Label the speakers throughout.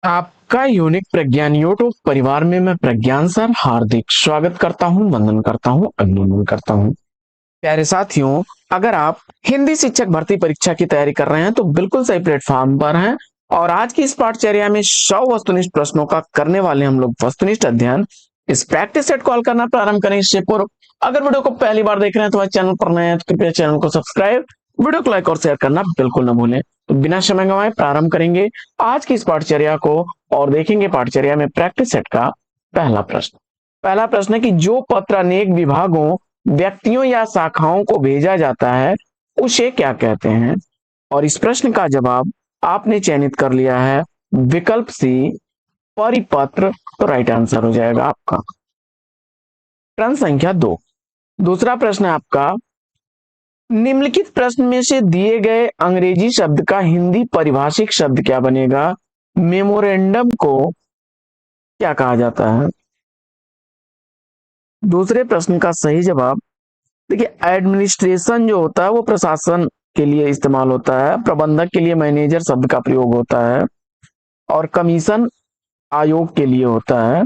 Speaker 1: आपका यूनिक प्रज्ञान यूट्यूब परिवार में मैं प्रज्ञान सर हार्दिक स्वागत करता हूं, वंदन करता हूं, अभिनंदन करता हूं। प्यारे साथियों, अगर आप हिंदी शिक्षक भर्ती परीक्षा की तैयारी कर रहे हैं तो बिल्कुल सही प्लेटफॉर्म पर हैं। और आज की इस पाठचर्या में 100 वस्तुनिष्ठ प्रश्नों का करने वाले हम लोग वस्तुनिष्ठ अध्ययन। इस प्रैक्टिस सेट कॉल करना प्रारंभ करें इससे पूर्व अगर वीडियो को पहली बार देख रहे हैं तो हमारे चैनल पर नए हैं तो कृपया चैनल को सब्सक्राइब, वीडियो को लाइक और शेयर करना बिल्कुल न भूलें। तो बिना समय गंवाए प्रारंभ करेंगे आज की इस पाठचर्या को और देखेंगे पाठचर्या में प्रैक्टिस सेट का पहला प्रश्न। पहला प्रश्न है कि जो पत्र अनेक विभागों, व्यक्तियों या शाखाओं को भेजा जाता है उसे क्या कहते हैं? और इस प्रश्न का जवाब आपने चयनित कर लिया है विकल्प सी, परिपत्र। तो राइट आंसर हो जाएगा आपका। प्रश्न संख्या 2। दूसरा प्रश्न है आपका, निम्नलिखित प्रश्न में से दिए गए अंग्रेजी शब्द का हिंदी परिभाषिक शब्द क्या बनेगा? मेमोरेंडम को क्या कहा जाता है? दूसरे प्रश्न का सही जवाब देखिए, एडमिनिस्ट्रेशन जो होता है वो प्रशासन के लिए इस्तेमाल होता है, प्रबंधक के लिए मैनेजर शब्द का प्रयोग होता है और कमीशन आयोग के लिए होता है।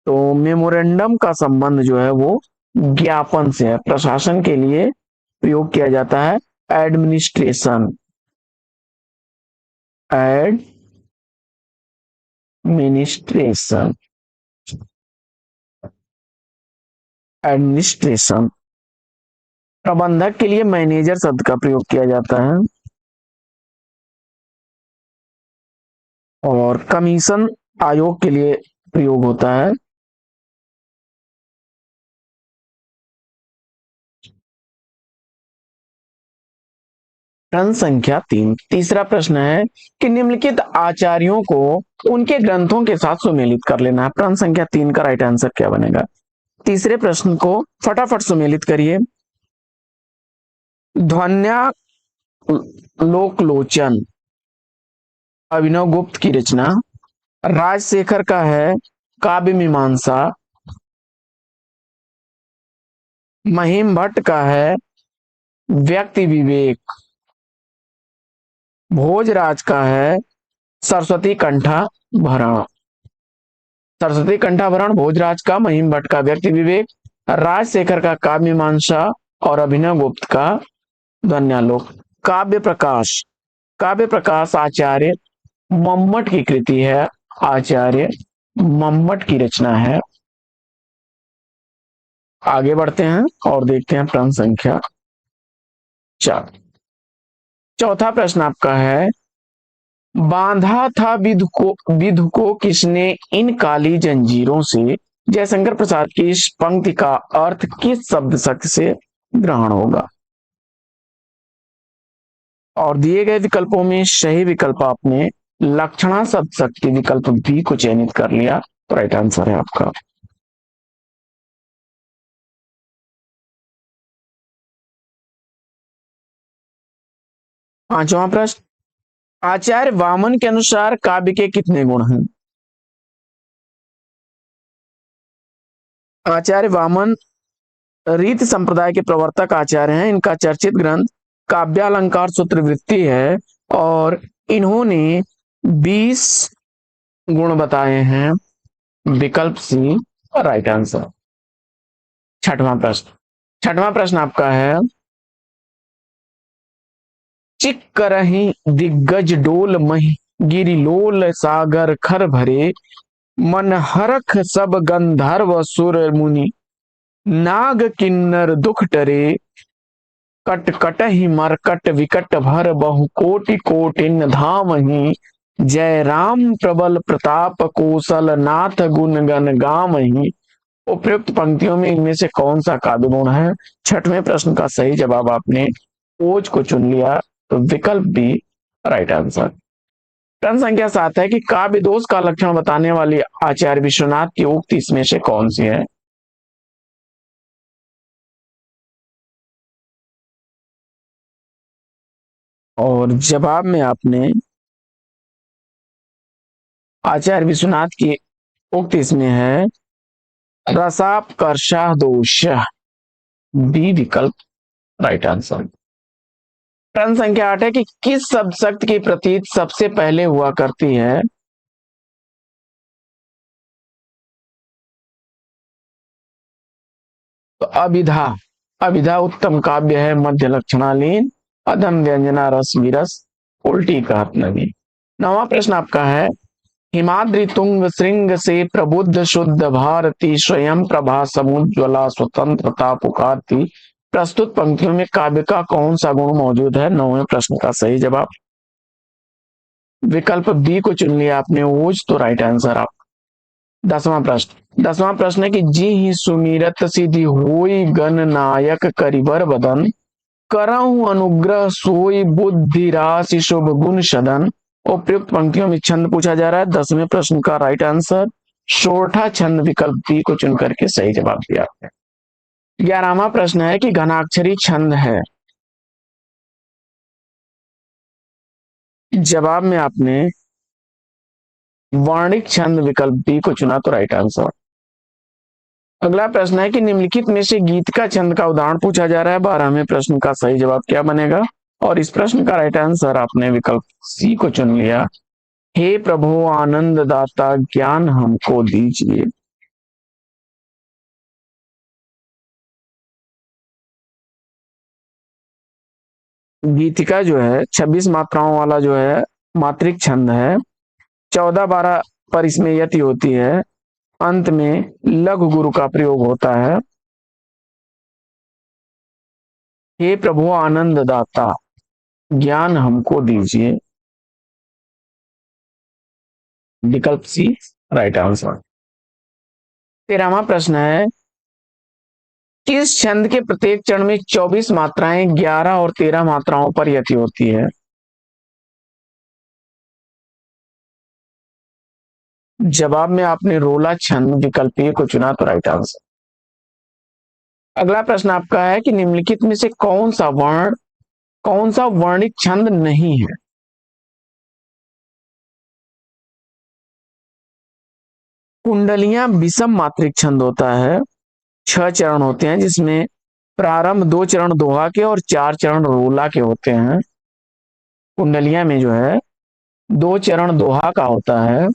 Speaker 1: तो मेमोरेंडम का संबंध जो है वो ज्ञापन से है, प्रशासन के लिए प्रयोग किया जाता है एडमिनिस्ट्रेशन, एडमिनिस्ट्रेशन, एडमिनिस्ट्रेशन। प्रबंधक के लिए मैनेजर शब्द का प्रयोग किया जाता है और कमीशन आयोग के लिए प्रयोग होता है। प्रश्न संख्या 3। तीसरा प्रश्न है कि निम्नलिखित आचार्यों को उनके ग्रंथों के साथ सुमेलित कर लेना है। प्रश्न संख्या 3 का राइट आंसर क्या बनेगा? तीसरे प्रश्न को फटाफट सुमेलित करिए। ध्वन्या लोकलोचन अभिनव गुप्त की रचना, राजशेखर का है काव्य मीमांसा, महिम भट्ट का है व्यक्ति विवेक, भोजराज का है सरस्वती कंठाभरण। सरस्वती कंठाभरण भोजराज का, महिम भट्ट का व्यक्ति विवेक, राजशेखर का काव्य मीमांसा और अभिनव गुप्त का ध्वन्यालोक। काव्य प्रकाश, काव्य प्रकाश आचार्य मम्मट की कृति है, आचार्य मम्मट की रचना है। आगे बढ़ते हैं और देखते हैं प्रश्न संख्या 4। चौथा प्रश्न आपका है, बांधा था विधु को किसने इन काली जंजीरों से? जयशंकर प्रसाद की इस पंक्ति का अर्थ किस शब्द शक्ति से ग्रहण होगा? और दिए गए विकल्पों में सही विकल्प आपने लक्षणा शब्द शक्ति विकल्प भी को चयनित कर लिया, तो राइट आंसर है आपका। पांचवा प्रश्न, आचार्य वामन के अनुसार काव्य के कितने गुण हैं? आचार्य वामन रीत संप्रदाय के प्रवर्तक आचार्य हैं। इनका चर्चित ग्रंथ काव्यालंकार सूत्रवृत्ति है और इन्होंने 20 गुण बताए हैं, विकल्प सी राइट आंसर। छठवां प्रश्न, छठवां प्रश्न आपका है, चिक करही दिग्गज डोल मही गिरिलोल सागर खर भरे, मन हरख सब गंधर्व सुर मुनि नाग किन्नर दुख टरे, कट कटहि मरकट विकट भर बहु कोटि कोटिन धामहि, जय राम प्रबल प्रताप कौशल नाथ गुण गण गामहि। उपयुक्त पंक्तियों में इनमें से कौन सा काव्य गुण है? छठवें प्रश्न का सही जवाब आपने ओज को चुन लिया, तो विकल्प बी राइट आंसर। प्रश्न संख्या 7 है कि काव्य दोष का लक्षण बताने वाली आचार्य विश्वनाथ की उक्ति इसमें से कौन सी है? और जवाब में आपने आचार्य विश्वनाथ की उक्ति इसमें है रसापकर्षा दोष, बी विकल्प राइट आंसर। प्रश्न संख्या 8 है कि किस शब्द शक्ति की प्रतीत सबसे पहले हुआ करती है? अभिधा, अभिधा उत्तम काव्य है, मध्य लक्षणालीन, अधम व्यंजना रस विरस, उल्टी कहत नवीन। नवा प्रश्न आपका है, हिमाद्रि तुंग श्रृंग से प्रबुद्ध शुद्ध भारती स्वयं प्रभा समुज्ज्वला स्वतंत्रता पुकारती। प्रस्तुत पंक्तियों में काव्य का कौन सा गुण मौजूद है? नौवें प्रश्न का सही जवाब विकल्प बी को चुन लिया आपने, ओज, तो राइट आंसर आप। 10वां प्रश्न है कि जी ही सुमिरत सिद्धि होई गण नायक करिबर बदन, करहु अनुग्रह सोई बुद्धि राशि शुभ गुण सदन। उपयुक्त पंक्तियों में छंद पूछा जा रहा है। 10वें प्रश्न का राइट आंसर सोरठा छंद, विकल्प बी को चुन करके सही जवाब दिया आपने। 11वां प्रश्न है कि घनाक्षरी छंद है। जवाब में आपने वर्णिक छंद, विकल्प बी को चुना, तो राइट आंसर। अगला प्रश्न है कि निम्नलिखित में से गीत का छंद का उदाहरण पूछा जा रहा है। 12वें प्रश्न का सही जवाब क्या बनेगा? और इस प्रश्न का राइट आंसर आपने विकल्प सी को चुन लिया, हे प्रभु आनंद दाता ज्ञान हमको दीजिए। गीतिका जो है 26 मात्राओं वाला जो है मात्रिक छंद है। 14-12 पर इसमें यति होती है, अंत में लघु गुरु का प्रयोग होता है। हे प्रभु आनंद दाता ज्ञान हमको दीजिए, विकल्प सी राइट आंसर। 13वां प्रश्न है, किस छंद के प्रत्येक चरण में 24 मात्राएं 11 और 13 मात्राओं पर यति होती है? जवाब में आपने रोला छंद, विकल्प ए को चुना, तो राइट आंसर। अगला प्रश्न आपका है कि निम्नलिखित में से कौन सा वर्णिक छंद नहीं है? कुंडलियां विषम मात्रिक छंद होता है। 6 चरण होते हैं, जिसमें प्रारंभ 2 चरण दोहा के और 4 चरण रोला के होते हैं। कुंडलियां में जो है 2 चरण दोहा का होता है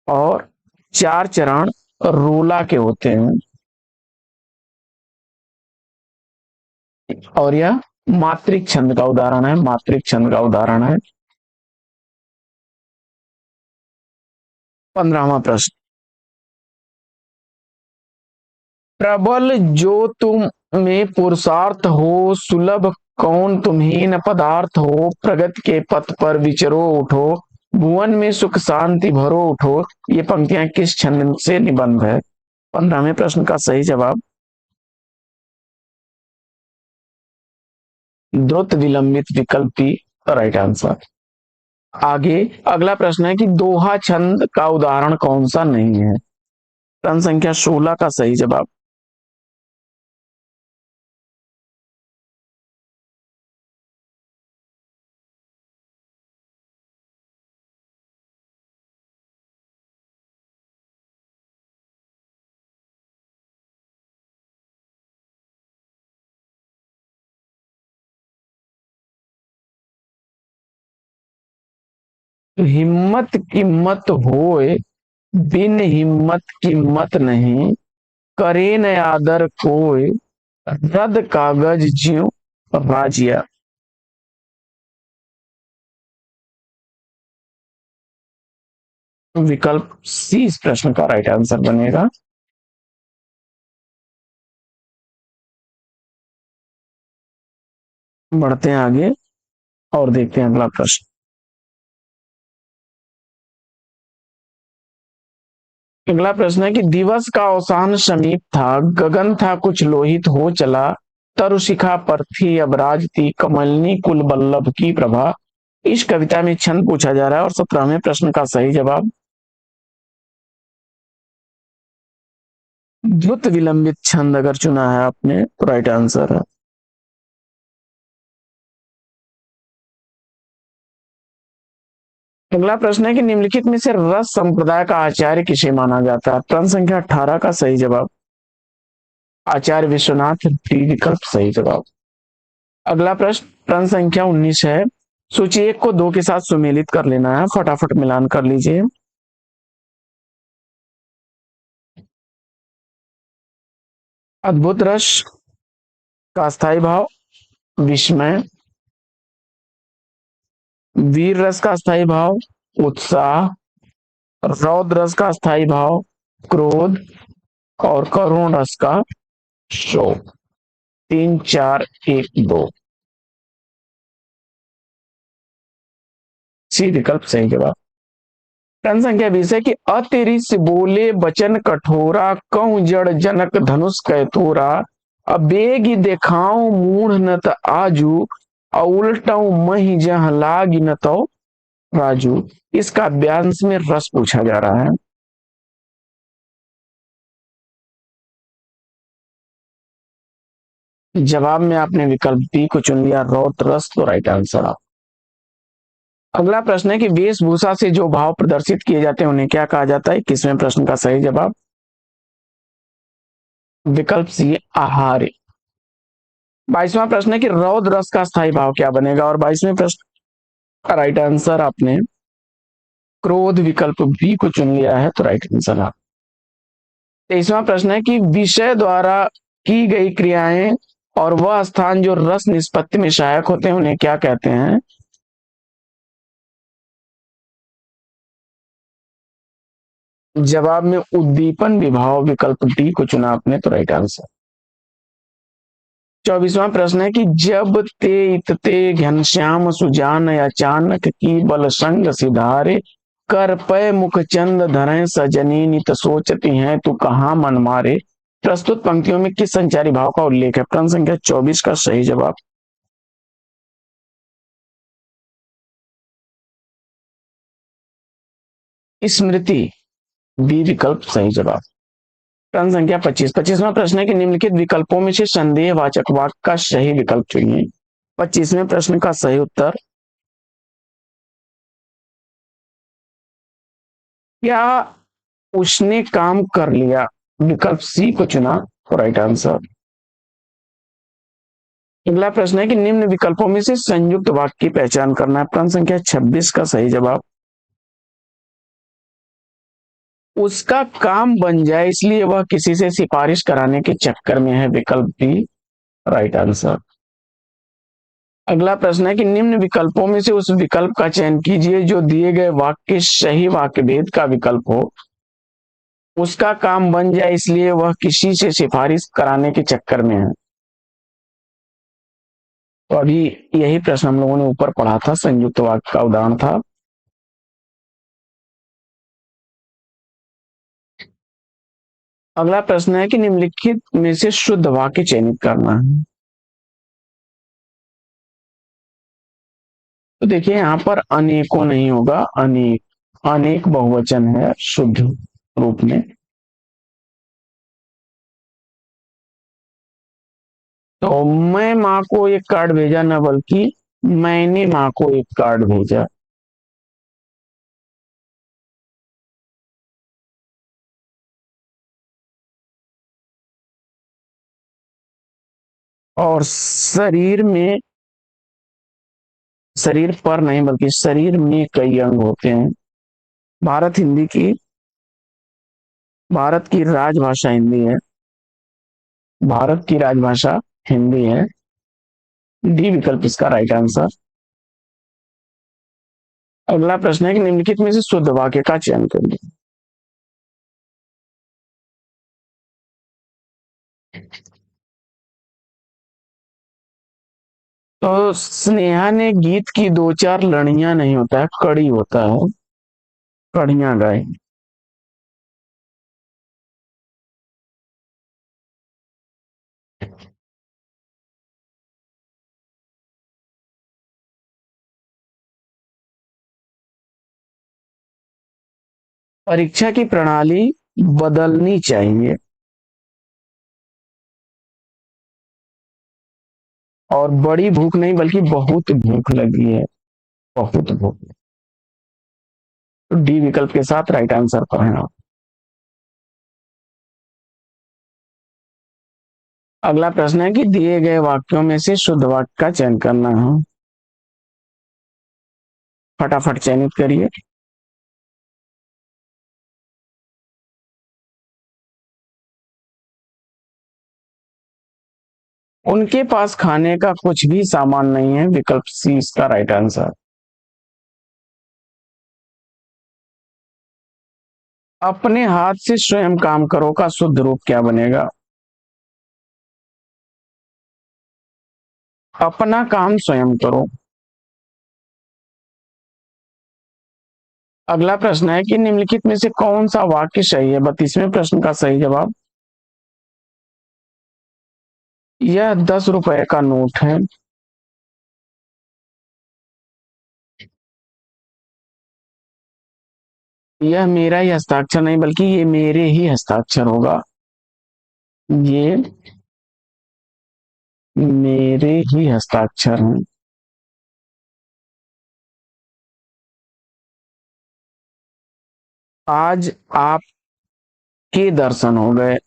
Speaker 1: और 4 चरण रोला के होते हैं। और यह मात्रिक छंद का उदाहरण है, मात्रिक छंद का उदाहरण है। 15वां प्रश्न, प्रबल जो तुम में पुरुषार्थ हो, सुलभ कौन तुम्हीन पदार्थ हो, प्रगति के पथ पर विचरो उठो, भुवन में सुख शांति भरो उठो। ये पंक्तियां किस छंद से निबंध है? 15वें प्रश्न का सही जवाब द्रुत विलंबित, विकल्प बी राइट आंसर। आगे अगला प्रश्न है कि दोहा छंद का उदाहरण कौन सा नहीं है? प्रश्न संख्या 16 का सही जवाब हिम्मत किम्मत होए, बिन हिम्मत किम्मत नहीं, करे न आदर कोय, रद कागज ज्यों राजिया। विकल्प सी इस प्रश्न का राइट आंसर बनेगा। बढ़ते हैं आगे और देखते हैं अगला प्रश्न। अगला प्रश्न है कि दिवस का अवसान समीप था, गगन था कुछ लोहित हो चला, तरुशिखा पर थी अब राजती, कमलनी कुल बल्लभ की प्रभा। इस कविता में छंद पूछा जा रहा है और 17वें प्रश्न का सही जवाब द्रुत विलंबित छंद अगर चुना है आपने तो राइट आंसर है। अगला प्रश्न है कि निम्नलिखित में से रस संप्रदाय का आचार्य किसे माना जाता है? प्रश्न संख्या 18 का सही जवाब आचार्य विश्वनाथ, विकल्प सही जवाब। अगला प्रश्न प्रश्न संख्या 19 है, सूची 1 को 2 के साथ सुमेलित कर लेना है, फटाफट मिलान कर लीजिए। अद्भुत रस का स्थायी भाव विस्मय, वीर रस का स्थायी भाव उत्साह, रौद्र रस का स्थायी भाव क्रोध और करुण रस का शोक। 3 4 1 2 सी विकल्प सही जवाब। प्रश्न संख्या 20 है कि अतिरि से बोले बचन कठोरा, कहूं जड़ जनक धनुष कैतोरा, अबेगी देखाऊं मूढ़ न त आजू, उल्टाऊ मही जह लाग न तो राजू। इसका व्यांश में रस पूछा जा रहा है। जवाब में आपने विकल्प बी को चुन लिया, रौद्र रस, तो राइट आंसर आप। अगला प्रश्न है कि वेशभूषा से जो भाव प्रदर्शित किए जाते हैं उन्हें क्या कहा जाता है? किसमें प्रश्न का सही जवाब विकल्प सी आहार। 22वां प्रश्न है कि रौद्र रस का स्थायी भाव क्या बनेगा? और 22वें प्रश्न का राइट आंसर आपने क्रोध विकल्प बी को चुन लिया है, तो राइट आंसर आप। 23वां प्रश्न है कि विषय द्वारा की गई क्रियाएं और वह स्थान जो रस निष्पत्ति में सहायक होते हैं उन्हें क्या कहते हैं? जवाब में उद्दीपन विभाव विकल्प डी को चुना आपने, तो राइट आंसर। 24वां प्रश्न है कि जब ते इतते घनश्याम सुजान अचानक की बल संग सिधारे, कर पय मुख चंद धरें सजनी नित सोचती हैं तू कहाँ मन मारे। प्रस्तुत पंक्तियों में किस संचारी भाव का उल्लेख है? प्रश्न संख्या 24 का सही जवाब स्मृति, बी विकल्प सही जवाब। प्रश्न संख्या 25वां प्रश्न है कि निम्नलिखित विकल्पों में से संदेहवाचक वाक्य का सही विकल्प चुनिए। 25वें प्रश्न का सही उत्तर, क्या उसने काम कर लिया, विकल्प सी को चुना, तो राइट आंसर। अगला प्रश्न है कि निम्न विकल्पों में से संयुक्त वाक्य की पहचान करना है। प्रश्न संख्या 26 का सही जवाब, उसका काम बन जाए इसलिए वह किसी से सिफारिश कराने के चक्कर में है, विकल्प बी राइट आंसर। अगला प्रश्न है कि निम्न विकल्पों में से उस विकल्प का चयन कीजिए जो दिए गए वाक्य के सही वाक्य भेद का विकल्प हो। उसका काम बन जाए इसलिए वह किसी से सिफारिश कराने के चक्कर में है। तो अभी यही प्रश्न हम लोगों ने ऊपर पढ़ा था, संयुक्त वाक्य का उदाहरण था। अगला प्रश्न है कि निम्नलिखित में से शुद्ध वाक्य चयनित करना है। तो देखिए यहाँ पर अनेकों नहीं होगा, अनेक, अनेक बहुवचन है शुद्ध रूप में। तो मैं माँ को एक कार्ड भेजा ना बल्कि मैंने माँ को एक कार्ड भेजा। और शरीर में, शरीर पर नहीं बल्कि शरीर में कई अंग होते हैं। भारत हिंदी की, भारत की राजभाषा हिंदी है, भारत की राजभाषा हिंदी है। डी विकल्प इसका राइट आंसर। अगला प्रश्न है कि निम्नलिखित में से शुद्ध वाक्य का चयन करिए। तो स्नेहा ने गीत की दो चार लड़ियां नहीं होता है, कड़ी होता है, कड़ियां गाए। परीक्षा की प्रणाली बदलनी चाहिए, और बड़ी भूख नहीं बल्कि बहुत भूख लगी है, बहुत भूख। तो डी विकल्प के साथ राइट आंसर पर है आप। अगला प्रश्न है कि दिए गए वाक्यों में से शुद्ध वाक्य का चयन करना है। फटाफट चयनित करिए। उनके पास खाने का कुछ भी सामान नहीं है, विकल्प सी इसका राइट आंसर। अपने हाथ से स्वयं काम करो का शुद्ध रूप क्या बनेगा? अपना काम स्वयं करो। अगला प्रश्न है कि निम्नलिखित में से कौन सा वाक्य सही है? 32वें प्रश्न का सही जवाब, यह 10 रुपए का नोट है। यह मेरा ही हस्ताक्षर नहीं बल्कि ये मेरे ही हस्ताक्षर होगा। ये मेरे ही हस्ताक्षर हैं। आज आपके दर्शन हो गए।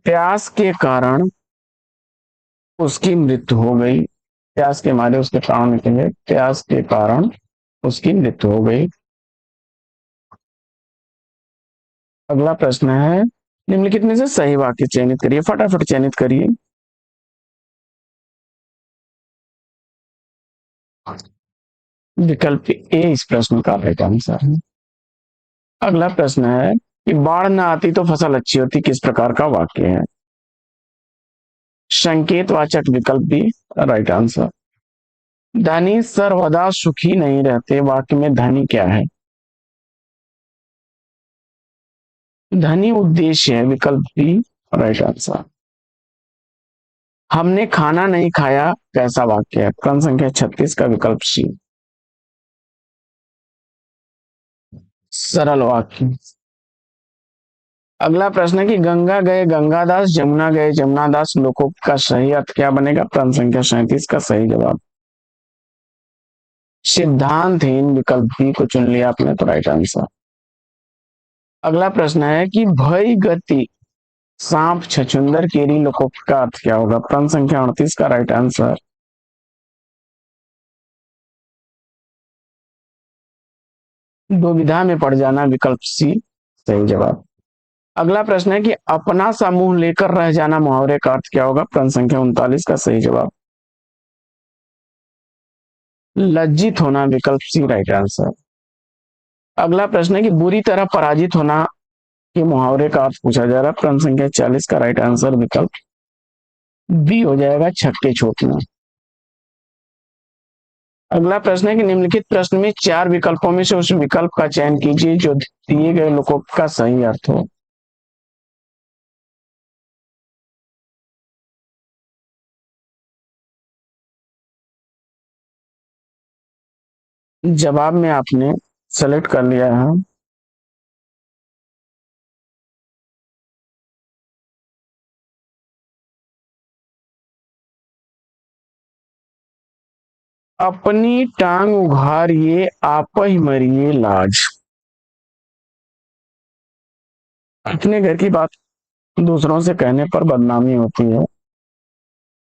Speaker 1: प्यास के कारण उसकी मृत्यु हो गई। प्यास के मारे उसके प्राण निकले, प्यास के कारण उसकी मृत्यु हो गई। अगला प्रश्न है, निम्नलिखित में से सही वाक्य चयनित करिए, फटाफट चयनित करिए। विकल्प ए इस प्रश्न का राइट आंसर है। अगला प्रश्न है कि बाढ़ न आती तो फसल अच्छी होती, किस प्रकार का वाक्य है? संकेतवाचक विकल्प बी राइट आंसर। धनी सर्वदा सुखी नहीं रहते, वाक्य में धनी क्या है? धनी उद्देश्य है, विकल्प बी राइट आंसर। हमने खाना नहीं खाया कैसा वाक्य है? प्रश्न संख्या 36 का विकल्प सी सरल वाक्य। अगला प्रश्न है कि गंगा गए गंगादास, जमुना गए जमुनादास, लोकों का सही अर्थ क्या बनेगा? प्रश्न संख्या 37 का सही जवाब, सिद्धांतहीन, विकल्प बी को चुन लिया आपने तो राइट आंसर। अगला प्रश्न है कि भय गति सांप छछुंदर केरी लोकों का अर्थ क्या होगा? प्रश्न संख्या 38 का राइट आंसर, दुविधा में पड़ जाना, विकल्प सी सही जवाब। अगला प्रश्न है कि अपना समूह लेकर रह जाना मुहावरे का अर्थ क्या होगा? प्रश्न संख्या 39 का सही जवाब, लज्जित होना, विकल्प सी राइट आंसर। अगला प्रश्न है कि बुरी तरह पराजित होना के मुहावरे का अर्थ पूछा जा रहा है। प्रश्न संख्या 40 का राइट आंसर विकल्प बी हो जाएगा, छक्के छोड़ना। अगला प्रश्न है कि निम्नलिखित प्रश्न में 4 विकल्पों में से उस विकल्प का चयन कीजिए जो दिए गए लोगों का सही अर्थ हो। जवाब में आपने सेलेक्ट कर लिया है अपनी टांग उघारिए आप ही मरिए लाज। अपने घर की बात दूसरों से कहने पर बदनामी होती है,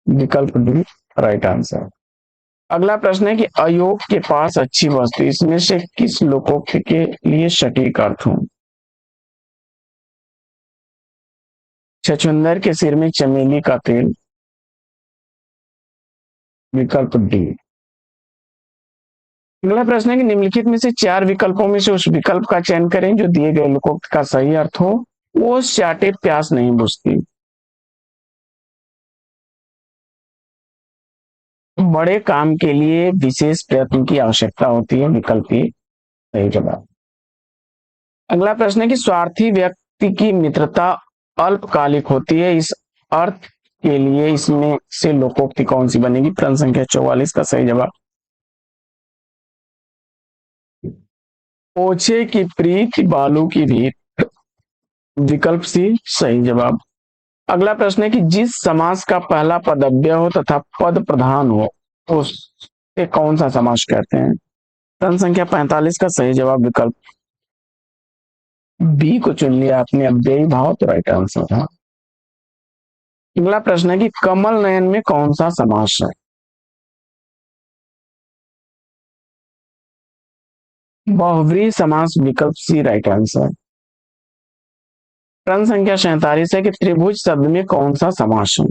Speaker 1: विकल्प डी राइट आंसर। अगला प्रश्न है कि अयोग के पास अच्छी वस्तु, इसमें से किस लोकोक्ति के लिए सटीक अर्थ हो? छछूंदर के सिर में चमेली का तेल, विकल्प डी। अगला प्रश्न है कि निम्नलिखित में से 4 विकल्पों में से उस विकल्प का चयन करें जो दिए गए लोकोक्ति का सही अर्थ हो। वो चाटे प्यास नहीं बुझती। बड़े काम के लिए विशेष प्रयत्न की आवश्यकता होती है, विकल्प ए सही जवाब। अगला प्रश्न है कि स्वार्थी व्यक्ति की मित्रता अल्पकालिक होती है, इस अर्थ के लिए इसमें से लोकोक्ति कौन सी बनेगी? प्रश्न संख्या 44 का सही जवाब, ओछे की प्रीति बालू की भीत, विकल्प सी सही जवाब। अगला प्रश्न है कि जिस समास का पहला पद अव्यय हो तथा पद प्रधान हो उसे कौन सा समास कहते हैं? प्रश्न संख्या 45 का सही जवाब, विकल्प बी को चुन लिया आपने, अव्ययी भाव तो राइट आंसर था। अगला प्रश्न है कि कमल नयन में कौन सा समास है? बहुव्रीहि समास विकल्प सी राइट आंसर। प्रश्न संख्या 47 है कि त्रिभुज शब्द में कौन सा समास है?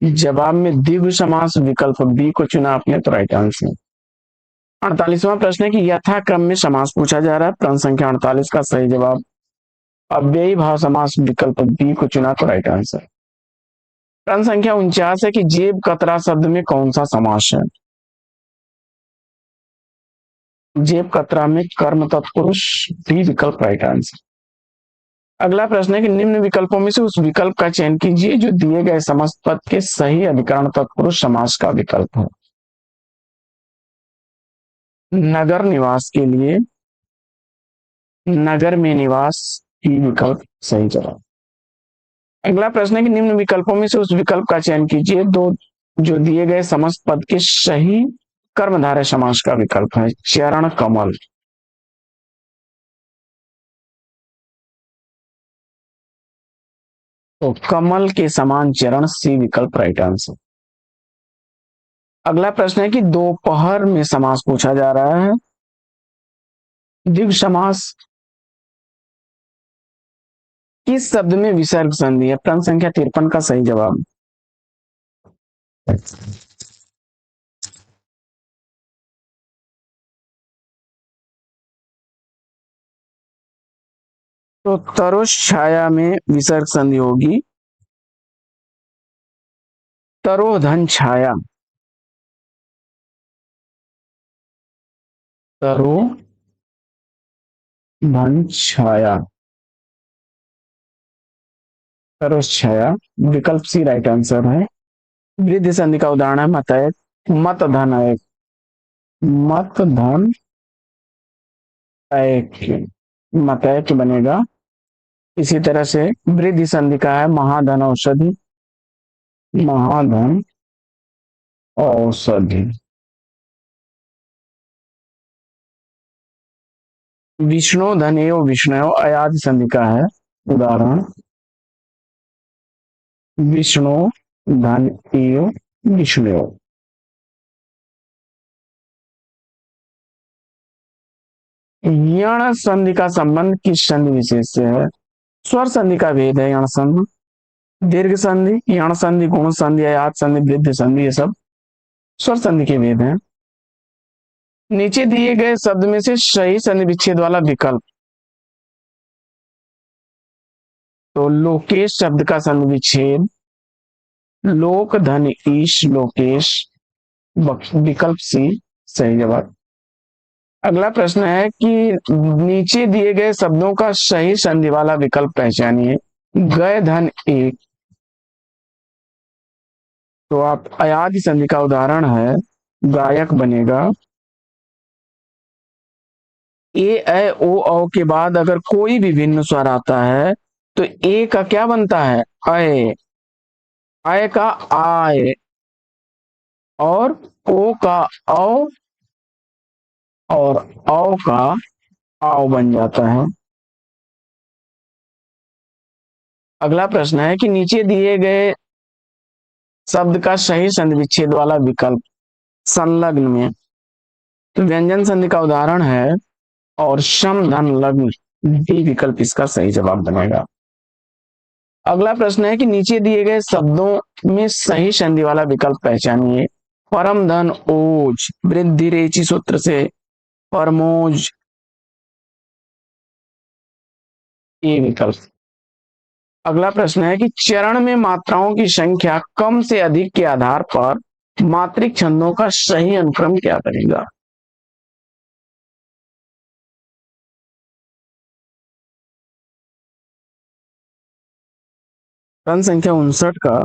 Speaker 1: जवाब में द्विगु समास विकल्प बी को चुना आपने, तो राइट आंसर। 48वां प्रश्न है कि यथाक्रम में समास पूछा जा रहा है। प्रश्न संख्या 48 का सही जवाब अव्ययी भाव समास विकल्प बी को चुना, तो राइट आंसर। प्रश्न संख्या 49 है कि जेब कतरा शब्द में कौन सा समास है? जेब कतरा में कर्म तत्पुरुष बी विकल्प राइट आंसर। अगला प्रश्न है कि निम्न विकल्पों में से उस विकल्प का चयन कीजिए जो दिए गए समस्त पद के सही अधिकरण तत्पुरुष समास का विकल्प है। नगर निवास के लिए नगर में निवास ही विकल्प सही जवाब। अगला प्रश्न है कि निम्न विकल्पों में से उस विकल्प का चयन कीजिए दो जो दिए गए समस्त पद के सही कर्मधारय समास का विकल्प है। चरण कमल। तो कमल के समान चरण सी विकल्प राइट आंसर। अगला प्रश्न है कि दोपहर में समास पूछा जा रहा है। द्विगु समास किस शब्द में विसर्ग संधि है? प्रश्न संख्या 53 का सही जवाब तो तरोश छाया में विसर्ग संधि होगी तरोधन छाया। तरोधन छाया, तरोश छाया विकल्प सी राइट आंसर है। वृद्धि संधि का उदाहरण है मतएक, मत धन एक, मत धन एक, मतएक बनेगा। इसी तरह से वृद्धि संधि का है महाधन औषधि, महाधन औषधि। विष्णु धन एव विष्णु अयादि संधि का है उदाहरण विष्णु धन एव विष्णु। यण संधि का संबंध किस संधि विशेष से है? स्वर संधि का भेद है यण संधि। दीर्घ संधि, यण संधि, गुण संधि, अयात संधि, वृद्धि संधि, ये सब स्वर संधि के भेद हैं। नीचे दिए गए शब्द में से सही संधि विच्छेद वाला विकल्प। तो लोकेश शब्द का संधि विच्छेद लोक धन ईश लोकेश, विकल्प सी सही जवाब। अगला प्रश्न है कि नीचे दिए गए शब्दों का सही संधि वाला विकल्प पहचानिए। गए धन एक, तो आप अयादि संधि का उदाहरण है गायक बनेगा। ए ऐ ओ औ के बाद अगर कोई भी भिन्न स्वर आता है तो ए का क्या बनता है? अय, अय का आय, और ओ का औ, और औ का आओ बन जाता है। अगला प्रश्न है कि नीचे दिए गए शब्द का सही संधि विच्छेद वाला विकल्प संलग्न में। तो व्यंजन संधि का उदाहरण है और सम धन लग्न, डी विकल्प इसका सही जवाब बनेगा। अगला प्रश्न है कि नीचे दिए गए शब्दों में सही संधि वाला विकल्प पहचानिए। परम धन ओज, वृद्धि रेची सूत्र से परमोज, ये विकल्प। अगला प्रश्न है कि चरण में मात्राओं की संख्या कम से अधिक के आधार पर मात्रिक छंदों का सही अनुक्रम क्या बनेगा? प्रश्न संख्या 59 का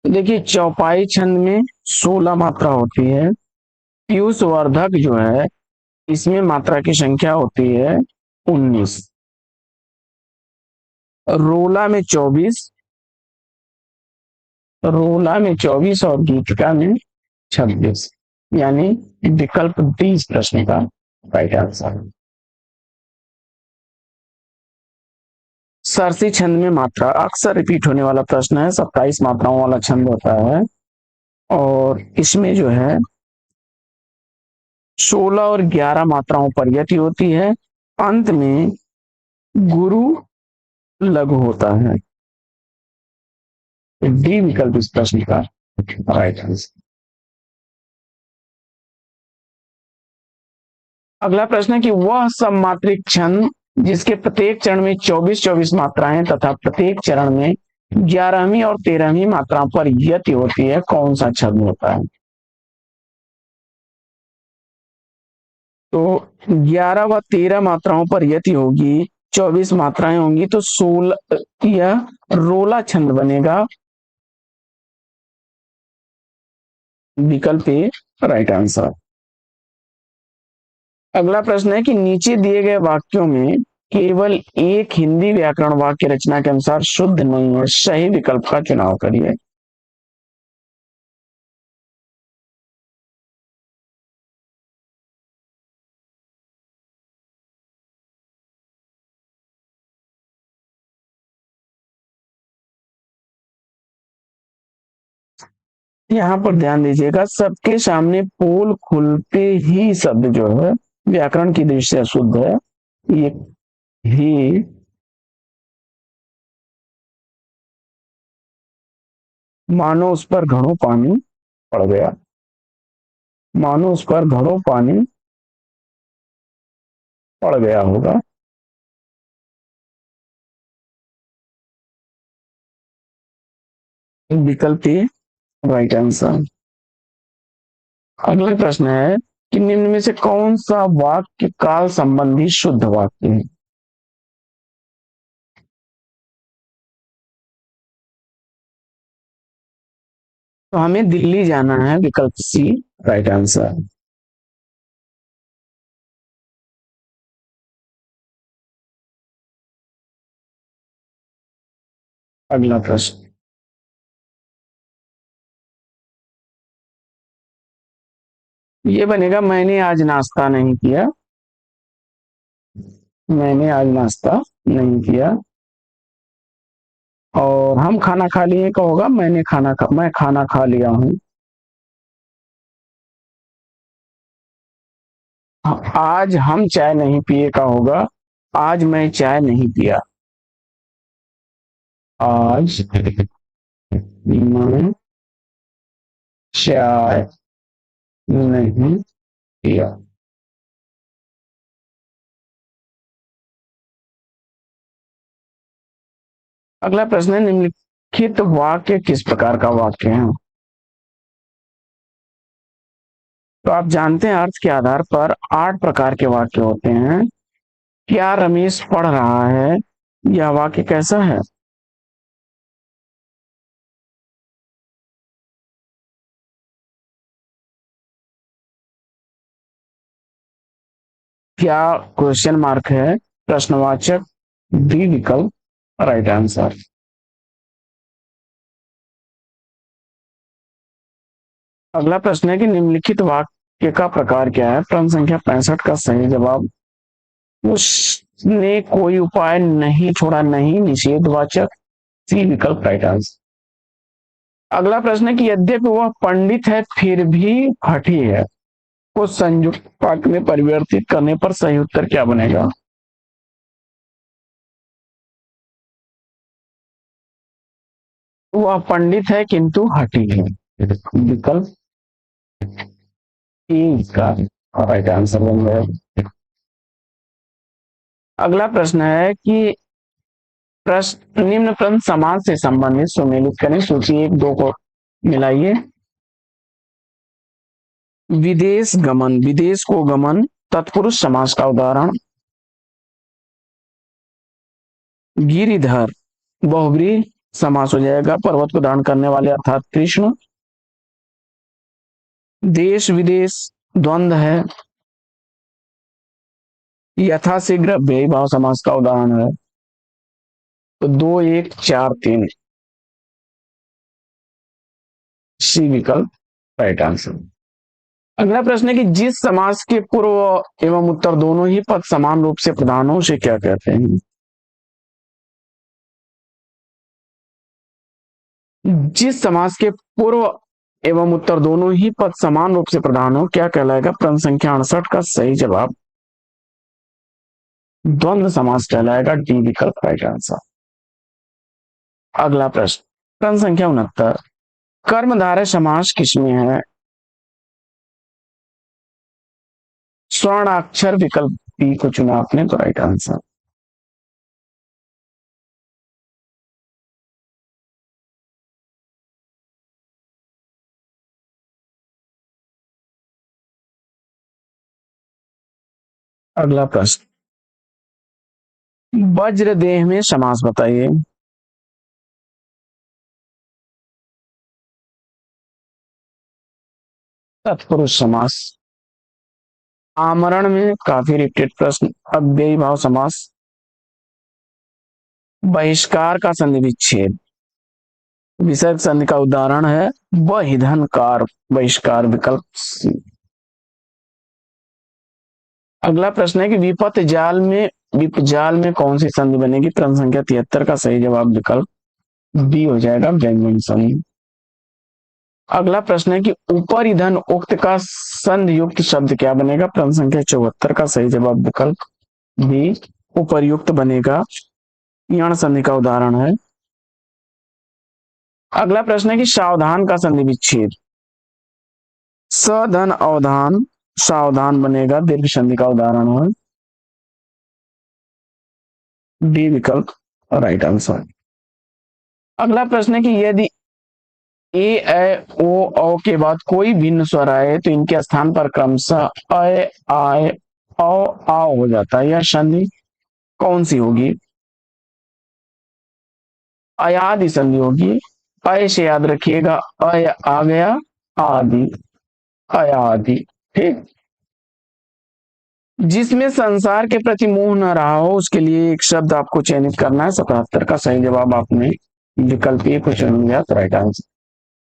Speaker 1: देखिए चौपाई छंद में 16 मात्रा होती है। पीयूष वर्धक जो है इसमें मात्रा की संख्या होती है 19। रोला में 24, रोला में 24 और गीतिका में 26, यानी विकल्प 20 प्रश्न का राइट आंसर। सरसी छंद में मात्रा अक्सर रिपीट होने वाला प्रश्न है। 27 मात्राओं वाला छंद होता है और इसमें जो है 16 और 11 मात्राओं पर यति होती है। अंत में गुरु लघु होता है। डी विकल्प इस प्रश्न का राइट आंसर। अगला प्रश्न है कि वह सममात्रिक छंद जिसके प्रत्येक चरण में 24-24 मात्राएं तथा प्रत्येक चरण में 11वीं और 13वीं मात्रा पर यति होती है, कौन सा छंद होता है? तो 11 व 13 मात्राओं पर यति होगी, 24 मात्राएं होंगी, तो 16 यह रोला छंद बनेगा। विकल्प ए राइट आंसर। अगला प्रश्न है कि नीचे दिए गए वाक्यों में केवल एक हिंदी व्याकरण वाक्य रचना के अनुसार शुद्ध नहीं है, सही विकल्प का चुनाव करिए। यहाँ पर ध्यान दीजिएगा, सबके सामने पोल खुलते ही शब्द जो है व्याकरण की दृष्टि से अशुद्ध है। ये ही मानो उस पर घड़ों पानी पड़ गया, मानो उस पर घड़ों पानी पड़ गया होगा। विकल्प ए राइट आंसर। अगला प्रश्न है कि निम्न में से कौन सा वाक्य काल संबंधी शुद्ध वाक्य है? तो हमें दिल्ली जाना है, विकल्प सी राइट आंसर। अगला प्रश्न, ये बनेगा मैंने आज नाश्ता नहीं किया, मैंने आज नाश्ता नहीं किया। और हम खाना खा लिए का होगा मैं खाना खा लिया हूं। आज हम चाय नहीं पिए का होगा, आज मैं चाय नहीं पिया। आज मैं चाय नहीं पिया। अगला प्रश्न है निम्नलिखित वाक्य किस प्रकार का वाक्य है? तो आप जानते हैं अर्थ के आधार पर 8 प्रकार के वाक्य होते हैं। क्या रमेश पढ़ रहा है, यह वाक्य कैसा है? क्या क्वेश्चन मार्क है, प्रश्नवाचक, डी विकल्प राइट आंसर। अगला प्रश्न है कि निम्नलिखित वाक्य का प्रकार क्या है? प्रश्न संख्या 65 का सही जवाब, उसने कोई उपाय नहीं छोड़ा, नहीं निषेधवाचक, सी विकल्प राइट आंसर। अगला प्रश्न है कि यद्यपि वह पंडित है फिर भी हठी है, को संयुक्त वाक्य में परिवर्तित करने पर सही उत्तर क्या बनेगा? वह पंडित है किंतु हठी है, विकल्प ए इसका राइट आंसर बन गया। अगला प्रश्न है कि प्रश्न निम्न प्रश्न समाज से संबंधित सुमेलित करें, सूची 1-2 को मिलाइए। विदेश गमन, विदेश को गमन तत्पुरुष समास का उदाहरण। गिरिधर बहुब्रीहि समास हो जाएगा, पर्वत को धारण करने वाले अर्थात कृष्ण। देश विदेश द्वंद्व है, यथाशीघ्र व्ययी भाव समास का उदाहरण है। तो 2-1-4-3 सी विकल्प राइट आंसर। अगला प्रश्न है कि जिस समास के पूर्व एवं उत्तर दोनों ही पद समान रूप से प्रधान हो उसे क्या कहते हैं? जिस समास के पूर्व एवं उत्तर दोनों ही पद समान रूप से प्रधान हो क्या कहलाएगा? प्रश्न संख्या 68 का सही जवाब द्वंद्व समास कहलाएगा। डी विकल्प राइट आंसर। अगला प्रश्न, प्रश्न संख्या 69, कर्मधारय समास किसमें है? स्वर्णाक्षर विकल्प बी को चुना आपने तो राइट आंसर। अगला प्रश्न, वज्रदेह में समास बताइए। तत्पुरुष समास। आमरण में काफी रिपीटेड प्रश्न, अव्ययी भाव समास। बहिष्कार का संधि विच्छेद। विसर्ग संधि का उदाहरण है बहिधनकार। बहिष्कार विकल्प सी। अगला प्रश्न है कि विपजाल में कौन सी संधि बनेगी? प्रश्न संख्या 73 का सही जवाब विकल्प बी हो जाएगा, व्यंजन संधि। अगला प्रश्न है कि उपरिधन उक्त का संधि युक्त शब्द क्या बनेगा? प्रश्न संख्या 74 का सही जवाब विकल्प बी उपर्युक्त बनेगा। यण संधि का उदाहरण है। अगला प्रश्न है कि सावधान का संधि विच्छेद। सधन अवधान, सावधान बनेगा, दीर्घ संधि का उदाहरण है। डी विकल्प राइट आंसर। अगला प्रश्न है कि यदि ए ओ के बाद कोई भिन्न स्वर आए तो इनके स्थान पर क्रमशः अ आए औ आ हो जाता है। यह संधि कौन सी होगी? अयादि संधि होगी। अय से याद रखिएगा, अय आ गया, आदि, अयादि। ठीक। जिसमें संसार के प्रति मोह न रहा हो उसके लिए एक शब्द आपको चयनित करना है। 77 का सही जवाब आपने विकल्प ए को चुन लिया तो राइट आंसर।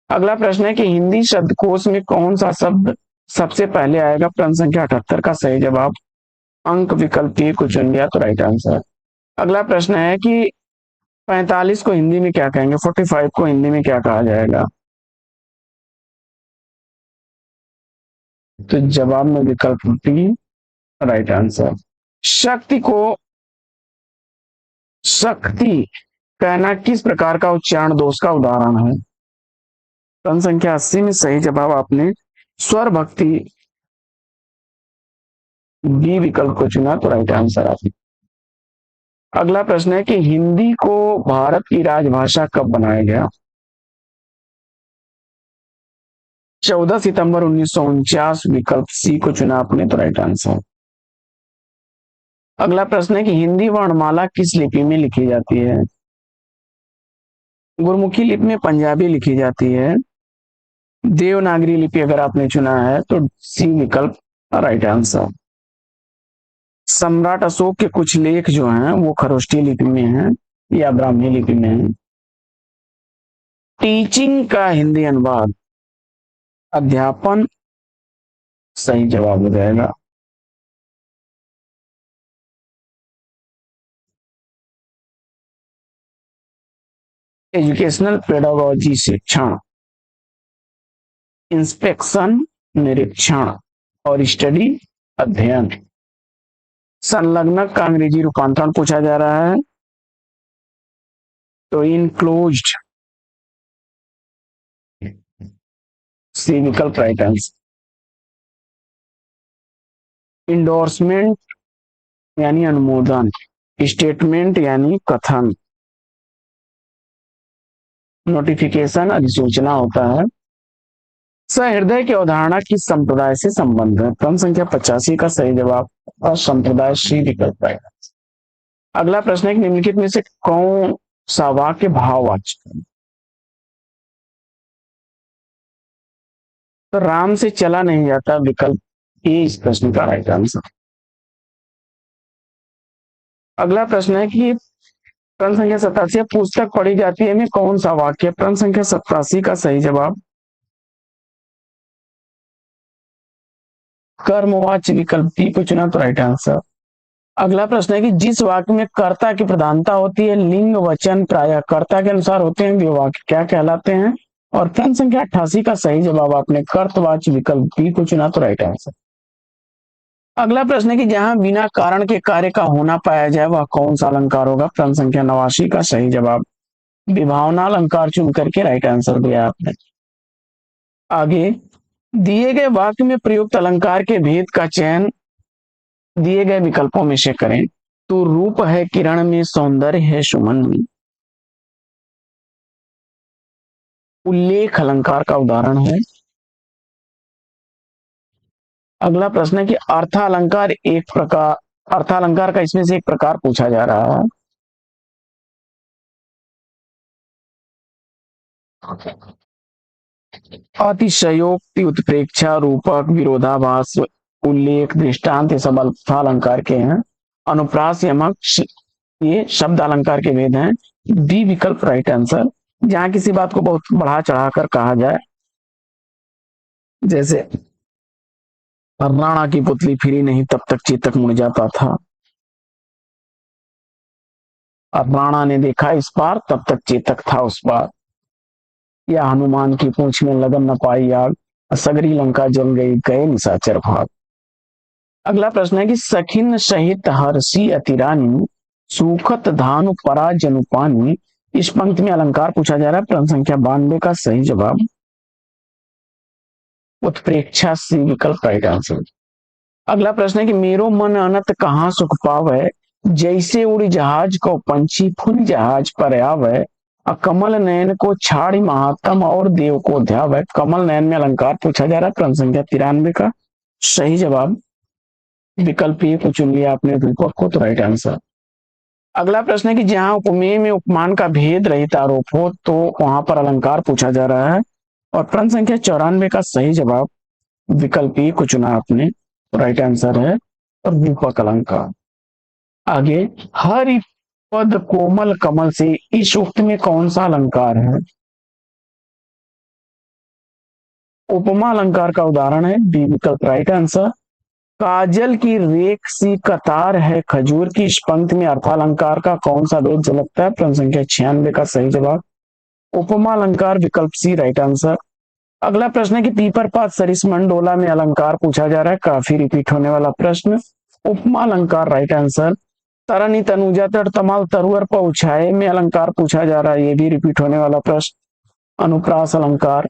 Speaker 1: अगला प्रश्न है कि हिंदी शब्दकोश में कौन सा शब्द सबसे पहले आएगा? प्रश्न संख्या 78 का सही जवाब अंक विकल्प ए को चुन लिया तो राइट आंसर। अगला प्रश्न है कि 45 को हिंदी में क्या कहेंगे? 45 को हिंदी में क्या कहा जाएगा? तो जवाब में विकल्प बी राइट आंसर। शक्ति को शक्ति कहना किस प्रकार का उच्चारण दोष का उदाहरण है? प्रश्न संख्या 80 में सही जवाब आपने स्वर भक्ति बी विकल्प को चुना तो राइट आंसर आपने। अगला प्रश्न है कि हिंदी को भारत की राजभाषा कब बनाया गया? 14 सितंबर 1949 विकल्प सी को चुना आपने तो राइट आंसर। अगला प्रश्न है कि हिंदी वर्णमाला किस लिपि में लिखी जाती है? गुरमुखी लिपि में, पंजाबी लिखी जाती है, देवनागरी लिपि अगर आपने चुना है तो सी विकल्प राइट आंसर। सम्राट अशोक के कुछ लेख जो हैं वो खरोष्ठी लिपि में हैं या ब्राह्मी लिपि में हैं। टीचिंग का हिंदी अनुवाद अध्यापन सही जवाब हो जाएगा। एजुकेशनल पेडागोजी शिक्षण, इंस्पेक्शन निरीक्षण और स्टडी अध्ययन। संलग्नक का अंग्रेजी रूपांतरण पूछा जा रहा है तो इनक्लोज्ड सी विकल्प राइट आंसर। इंडोर्समेंट यानी अनुमोदन, स्टेटमेंट यानी कथन, नोटिफिकेशन अधिसूचना होता है। सहृदय की अवधारणा किस संप्रदाय से संबंध है? प्रश्न संख्या 85 का सही जवाब संप्रदाय सी विकल्प राइट आंसर। अगला प्रश्न है कि निम्नलिखित में से कौन सा वाक्य भाववाचक है? तो राम से चला नहीं जाता विकल्प ए इस प्रश्न का राइट आंसर। अगला प्रश्न है कि प्रश्न संख्या 87 पुस्तक पढ़ी जाती है में कौन सा वाक्य? प्रश्न संख्या 87 का सही जवाब कर्मवाच्य विकल्प डी को चुना तो राइट आंसर। अगला प्रश्न है कि जिस वाक्य में कर्ता की प्रधानता होती है, लिंग वचन प्रायः कर्ता के अनुसार होते हैं, वे वाक्य क्या कहलाते हैं? और प्रश्न संख्या 88 का सही जवाब आपने कर्तवाची विकल्प बी को चुना, तो राइट आंसर। अगला प्रश्न है कि जहां बिना कारण के कार्य का होना पाया जाए वह कौन सा अलंकार होगा? प्रश्न संख्या 89 का सही जवाब विभावना अलंकार चुन करके राइट आंसर दिया आपने। आगे दिए गए वाक्य में प्रयुक्त अलंकार के भेद का चयन दिए गए विकल्पों में से करें। तो रूप है किरण में, सौंदर्य है सुमन में। उल्लेख अलंकार का उदाहरण है। अगला प्रश्न है कि अर्थालंकार का इसमें से एक प्रकार पूछा जा रहा है। अतिशयोक्ति, उत्प्रेक्षा, रूपक, विरोधाभास, उल्लेख, दृष्टांत, ये सब अर्थालंकार के हैं। अनुप्रास, यमक, ये शब्द अलंकार के भेद हैं। डी विकल्प राइट आंसर। जहां किसी बात को बहुत बढ़ा चढ़ाकर कहा जाए, जैसे राणा की पुतली फिरी नहीं तब तक चेतक मुड़ जाता था, और राणा ने देखा इस पार तब तक चेतक था उस पार। या हनुमान की पूंछ में लगन न पाई आग, सगरी लंका जल गई गए निशाचर भाग। अगला प्रश्न है कि सखिन सहित हर्षी अतिरानी, सूखत धानु परा जनुपानी, इस पंक्ति में अलंकार पूछा जा रहा है। प्रश्न संख्या 92 का सही जवाब उत्प्रेक्षा सी विकल्प राइट आंसर। अगला प्रश्न है कि मेरो मन अनत कहाँ सुख पावे, जैसे उड़ी जहाज को पंछी फुल जहाज पर आवे, कमल नयन को छाड़ी महात्म और देव को ध्यावे। कमल नयन में अलंकार पूछा जा रहा है। प्रश्न संख्या 93 का सही जवाब विकल्प ए को चुन लिया आपने, रूपक को, तो राइट आंसर। अगला प्रश्न है कि जहां उपमेय में उपमान का भेद रहित आरोप हो तो वहां पर अलंकार पूछा जा रहा है। और प्रश्न संख्या 94 का सही जवाब विकल्प ए को चुना आपने, तो राइट आंसर है रूपक अलंकार। आगे हरि पद कोमल कमल से, इस उक्त में कौन सा अलंकार है? उपमा अलंकार का उदाहरण है। बी विकल्प राइट आंसर। काजल की रेख सी कतार है खजूर की, इस पंक्ति में अर्थालंकार का कौन सा भेद झलकता है? प्रश्न संख्या 96 का सही जवाब उपमा अलंकार विकल्प सी राइट आंसर। अगला प्रश्न है कि पीपर पात सरिस मंडोला में अलंकार पूछा जा रहा है। काफी रिपीट होने वाला प्रश्न, उपमा अलंकार राइट आंसर। तरनी तनुजा तट तमाल तरुअर पहुंचाए में अलंकार पूछा जा रहा है, ये भी रिपीट होने वाला प्रश्न। अनुप्रास अलंकार।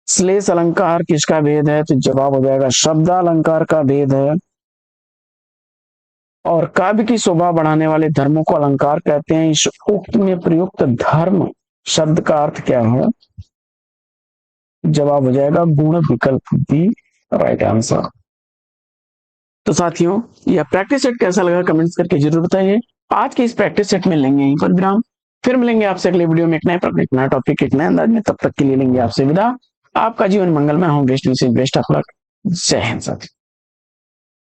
Speaker 1: श्लेष अलंकार किसका भेद है? तो जवाब हो जाएगा शब्दालंकार का भेद है। और काव्य की शोभा बढ़ाने वाले धर्मों को अलंकार कहते हैं। इस उक्त में प्रयुक्त धर्म शब्द का अर्थ क्या है? जवाब हो जाएगा गुण विकल्प बी राइट आंसर। तो साथियों, यह प्रैक्टिस सेट कैसा लगा कमेंट्स करके जरूर बताइए। आज के इस प्रैक्टिस सेट में लेंगे यहीं पर विराम, फिर मिलेंगे आपसे अगले वीडियो में एक नए टॉपिक एक नए अंदाज में। तब तक के लिए लेंगे आपसे विदा। आपका जीवन मंगलमय हो, बेस्ट विशेष बेस्ट ऑफ लक। जय हिंद साथी।